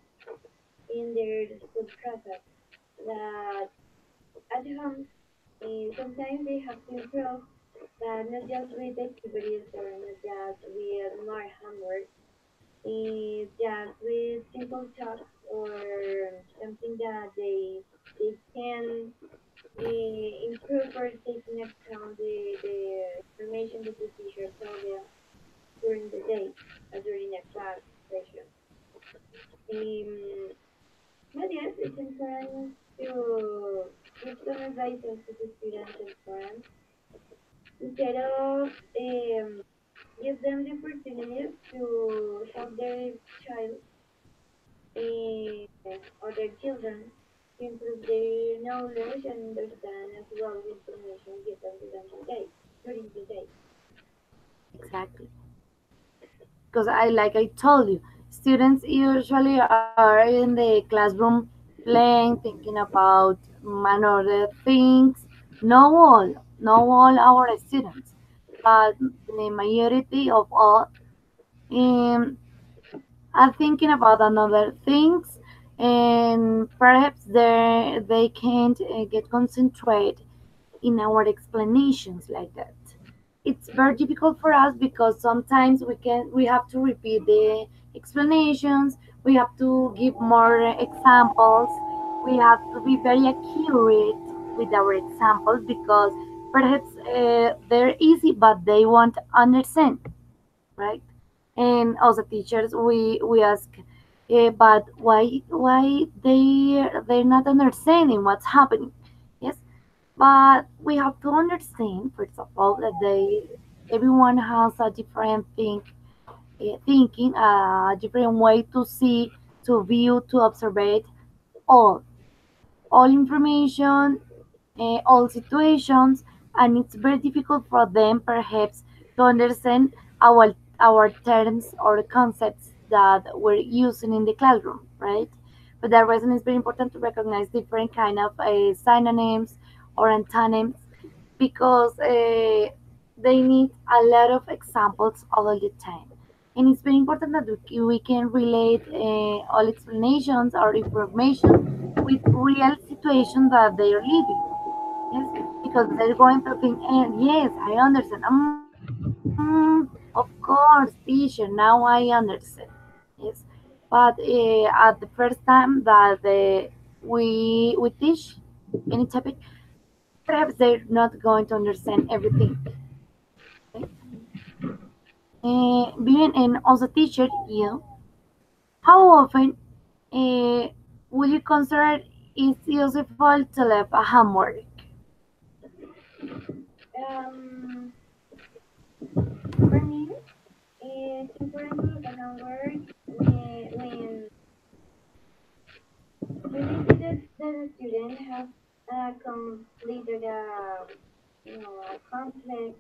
in their school process. That at home, sometimes they have to improve, but not just with activities or not just with more homework, just with simple talks or something that they can improve or take in account the information that the teacher told them during the day, during a class session. Um, but yes, it's important to give some advice to the students and parents instead of give them the opportunity to help their child or their children to improve their knowledge and understand as well the information given to them today during the day. Exactly. Because I told you, students usually are in the classroom playing, thinking about another things. No all our students, but the majority of all um, are thinking about another things, and perhaps they can't get concentrated in our explanations like that. It's very difficult for us because sometimes we have to repeat the explanations, we have to give more examples, we have to be very accurate with our examples because perhaps they're easy but they won't understand, right? And also teachers, we ask, but why they're not understanding what's happening? Yes, but we have to understand, first of all, that everyone has a different thinking, a different way to see, to view, to observe all all information, all situations, and it's very difficult for them perhaps to understand our terms or concepts that we're using in the classroom, right? For that reason, it's very important to recognize different kind of synonyms or antonyms because they need a lot of examples all the time. And it's very important that we can relate all explanations or information with real situations that they are living. Yes, because they're going to think, and yes, I understand. Of course, teacher, now I understand. Yes, but at the first time that we teach any topic, perhaps they're not going to understand everything. Okay? Being and also teacher, you, how often uh, would you consider it's useful to leave a homework? Um, for me, it's important to the homework when we see that the student have completed a complex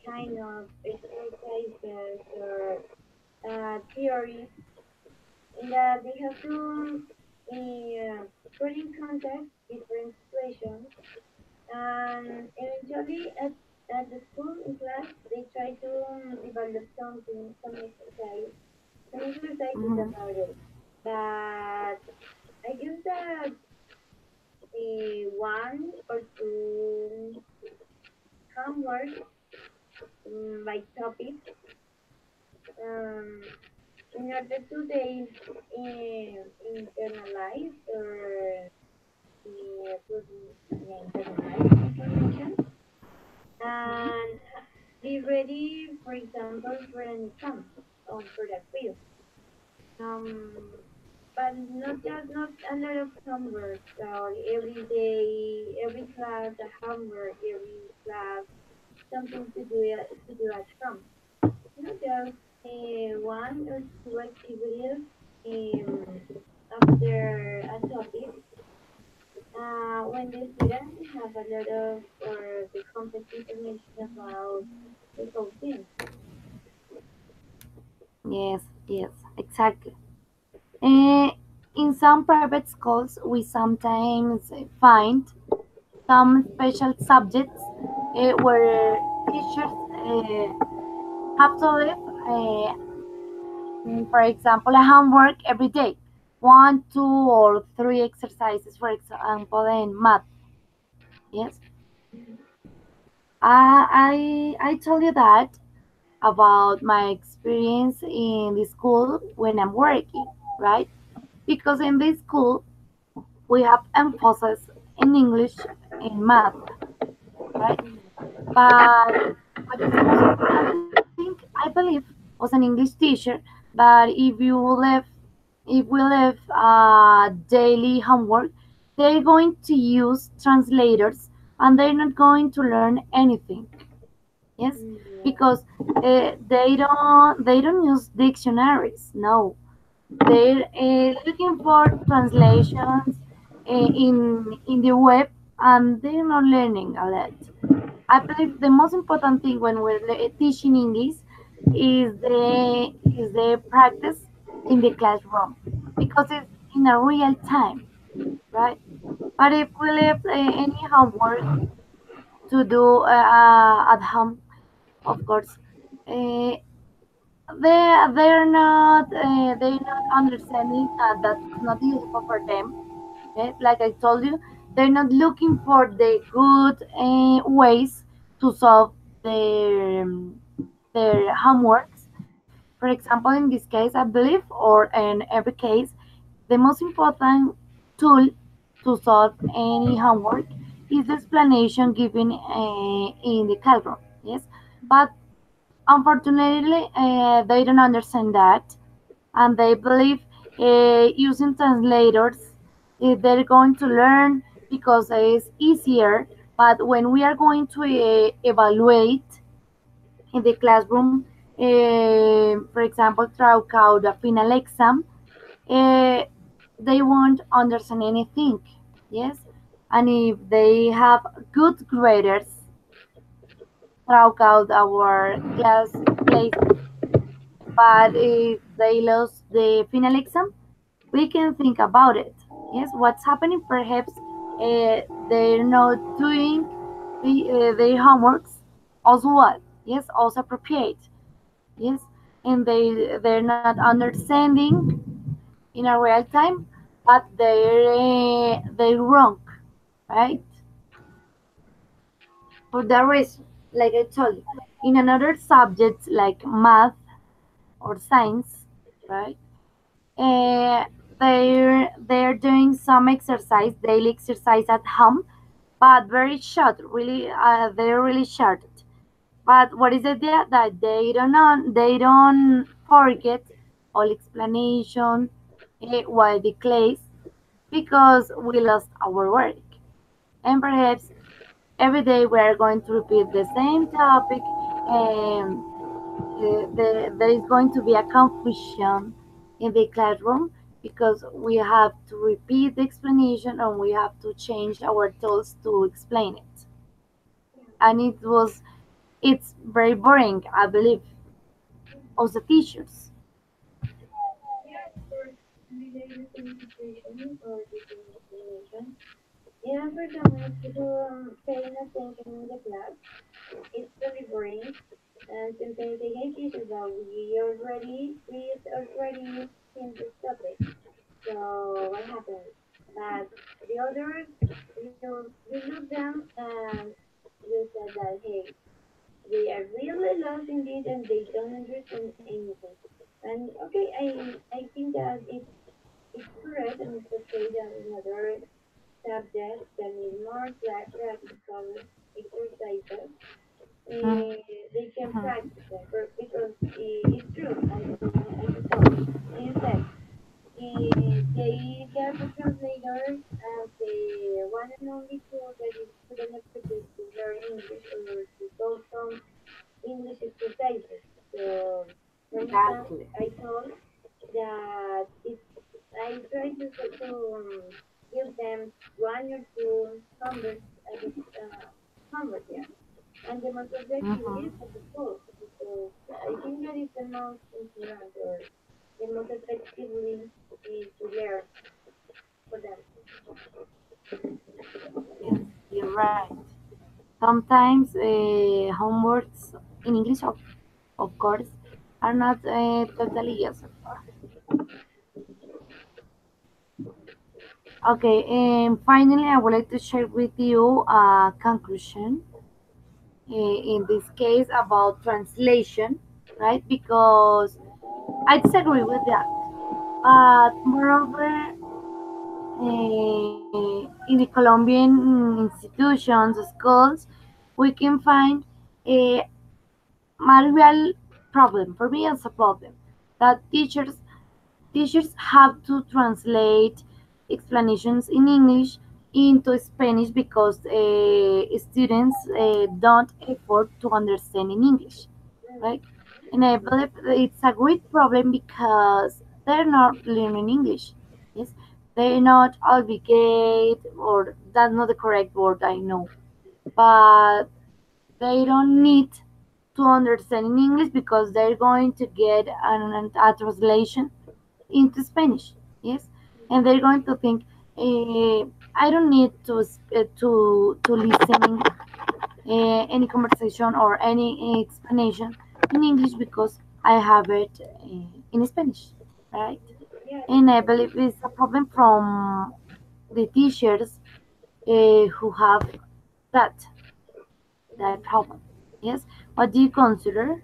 kind of exercises or theories, and that they have to put in context different situations, and eventually at the school in class they try to develop something, some exercises Mhm. about it. But I guess that one or two homework by topic um, in order to they internalize or put internalize information and be ready, for example, for an exam or for the quiz. Um, but not a lot of homework. So every day, every class, a homework, every class, something to do at home. Not just one or two activities after a topic. When the students have a lot of or the complex information about the whole thing. Yes, yes, exactly. Uh, in some private schools, we sometimes find some special subjects where teachers have to leave, for example, a homework every day, one, two, or three exercises, for example, in math. Yes, I told you that about my experience in the school when I'm working, right? Because in this school we have emphasis in English in math, right? But what is the most important thing? I believe was an English teacher. But if we leave daily homework, they're going to use translators and they're not going to learn anything. Yes, Yeah. because they don't use dictionaries. No, they're looking for translations in the web, and they're not learning a lot. I believe the most important thing when we're teaching English is the practice in the classroom because it's in a real time, right? But if we leave any homework to do at home, of course, uh, they're not understanding that's not useful for them. Okay? Like I told you, they're not looking for the good ways to solve their their homeworks. For example, in this case, I believe, or in every case, the most important tool to solve any homework is the explanation given in the classroom. Yes, but unfortunately, they don't understand that, and they believe using translators they're going to learn because it's easier. But when we are going to evaluate in the classroom, for example, throughout a final exam, uh, they won't understand anything. Yes, and if they have good graders throughout our class places, but if they lost the final exam, we can think about it. Yes, what's happening? Perhaps they're not doing their homeworks as well. Yes, also appropriate. Yes, and they're not understanding in a real time, but they're wrong, right? For that reason, like I told you, in another subjects like math or science, right? Uh, they're doing some exercise, daily exercise at home, but very short. Really, they're really short. But what is the idea that they don't forget all explanation while the class because we lost our work, and perhaps every day we are going to repeat the same topic, and there is going to be a confusion in the classroom because we have to repeat the explanation and we have to change our tools to explain it. And it's very boring, I believe, of the teachers. Yeah, of course. Maybe there is the same situation or the same explanation. Yeah, for someone people paying attention in the class, it's very boring. And sometimes they get issues that we already seen this topic. So what happens? But the others, you look them and you said that hey, they are really lost in it and they don't understand anything. And okay, I think that it's correct and it's okay that another subject that need more practical exercises Mhm. they can practice it because it's true as you told you said they get the translators as the one and only tool that is for them to learn English or to solve some English exercises. So For instance, exactly. I told that if I try to give them one or two homework, homework, yeah, and the most of the Hmm. activities at the school, because I think that is the most important or the most effectively to learn for them. Yes, you're right. Sometimes homeworks in English, of course, are not totally useful. Okay, and finally, I would like to share with you a conclusion in this case about translation, right? Because I disagree with that. But moreover, in the Colombian institutions, schools, we can find a real problem. For me, it's a problem that teachers have to translate explanations in English into Spanish because students don't afford to understand in English, Mm, right? And I believe it's a great problem because they're not learning English. Yes, they're not obligate, or that's not the correct word, I know, but they don't need to understand in English because they're going to get a translation into Spanish. Yes, and they're going to think, I don't need to listen any conversation or any explanation in English because I have it in Spanish, right? yeah, And I believe it's a problem from the teachers who have that that mm, problem. Yes, what do you consider?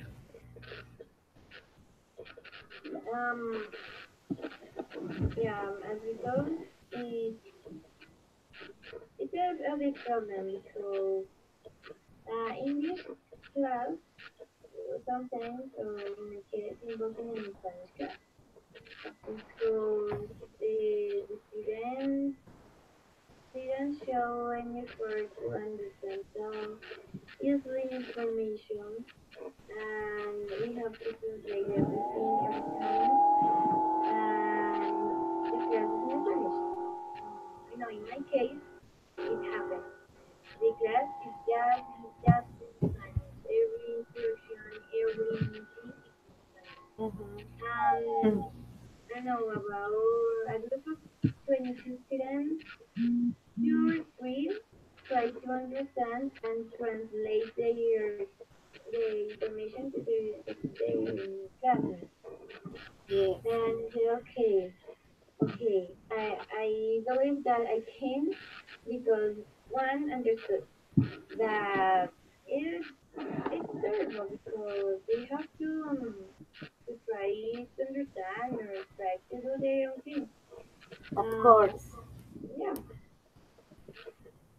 um, yeah, as we told, it, it's a big problem because English class sometimes, or in my case, involved in Spanish class because the students didn't show any effort to understand some useful information, and we have to translate everything every time, and the class is in Spanish. You know, in my case, it happened. The class is just in Spanish. Every instruction, every meeting is in Spanish. Mhm. And I know about a group of 22 students, two or three try to understand and translate the information to the classmates. Yes, And I said, okay, I believe that I can because one understood that it's terrible because they have to try to understand or try to do their own thing. of Um, course. yeah.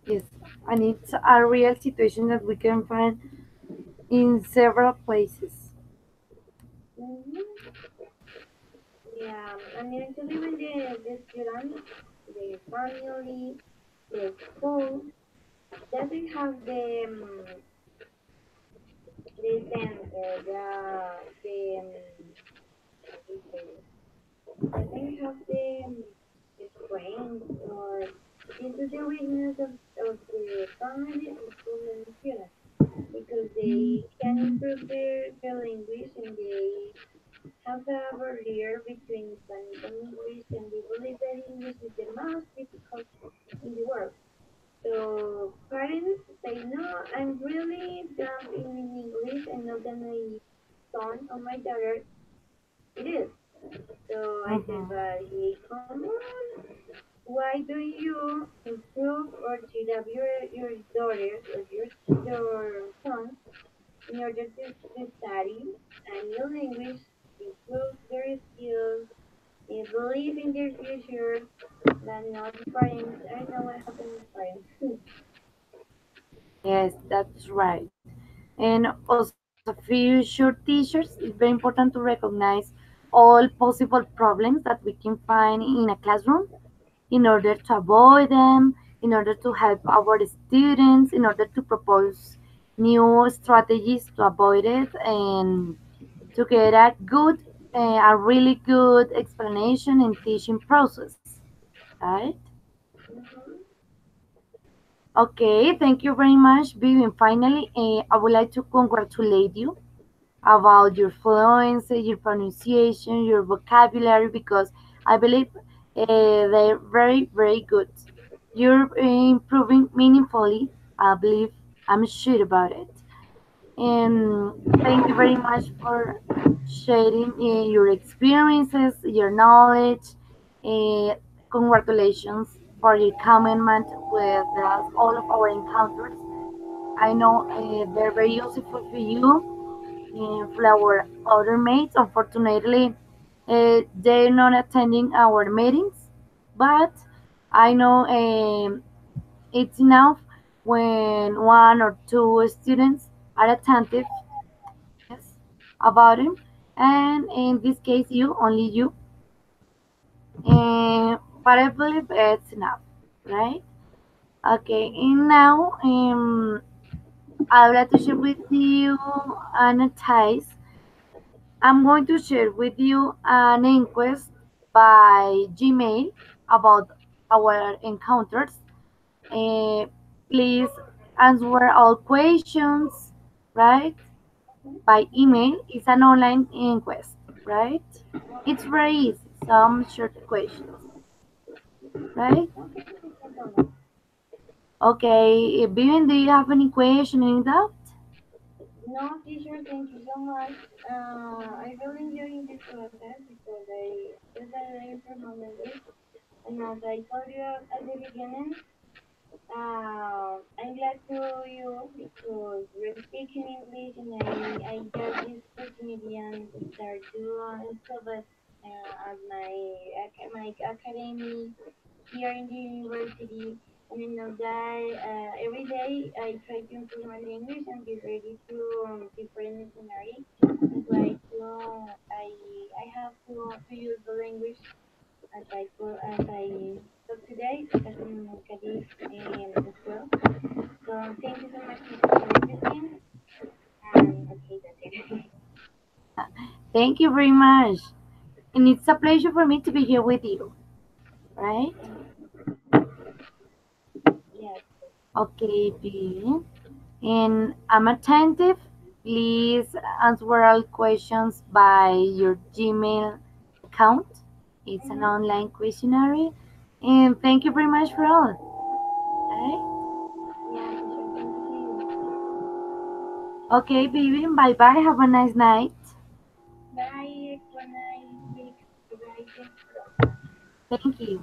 Yes, and it's a real situation that we can find in several places. Hmm. Yeah, and eventually when the students, their family, the school doesn't have the sense or how do you say this? Doesn't have the strength or into the weakness of the family and school and students because they can improve their language and they have a barrier between Spanish and English, and they believe that English is the most difficult in the world. So parents say, no, I'm really dumb in English. I know that my son or my daughter it is. So I said, Mhm. but hey, come on, why do you improve or cheat up your daughters or your sons in order to study a new language, improve their skills, they believe in their future, but not the parents. I don't know what happened with parents. Yes, that's right. And also, future teachers, it's very important to recognize all possible problems that we can find in a classroom in order to avoid them, in order to help our students, in order to propose new strategies to avoid it and to get a really good explanation and teaching process, right? Mhm. Okay, thank you very much, Vivian. Finally, I would like to congratulate you about your fluency, your pronunciation, your vocabulary, because I believe they're very, very good. You're improving meaningfully. I believe, I'm sure about it. And thank you very much for sharing your experiences, your knowledge. Uh, Congratulations for your commitment with all of our encounters. I know they're very useful for you and for our other mates. Unfortunately, they're not attending our meetings, but I know it's enough when one or two students are attentive, yes, about him, and in this case, only you. But I believe it's enough, right? Okay, and now I would like to share with you an Thais. I'm going to share with you an inquest by Gmail about our encounters. Uh, Please answer all questions, right? By email. It's an online inquest, right? It's Okay. very easy. Some short questions, right? Okay, no problem. Okay, Vivian, do you have any question, any doubt? No, teacher, thank you so much. I really enjoying this process because I improve my language. And as I told you at the beginning, I'm glad to you because we're speaking English and I got this opportunity and start to study at my academy here in the university. And I know that every day I try to improve my language and be ready to different scenarios. That's why I have to use the language as I talk today as in Cadiz as well. So thank you so much for everything. And okay, that's it. Thank you very much. And it's a pleasure for me to be here with you, right? Yes. Okay, Vivian. And I'm attentive. Please answer all questions by your Gmail account. It's an Mm-hmm. online questionnaire. And thank you very much for all. Right? Yeah, teacher, thank you. Okay, baby. Bye bye. Have a nice night. Bye, have a nice week. Bye. Thank you.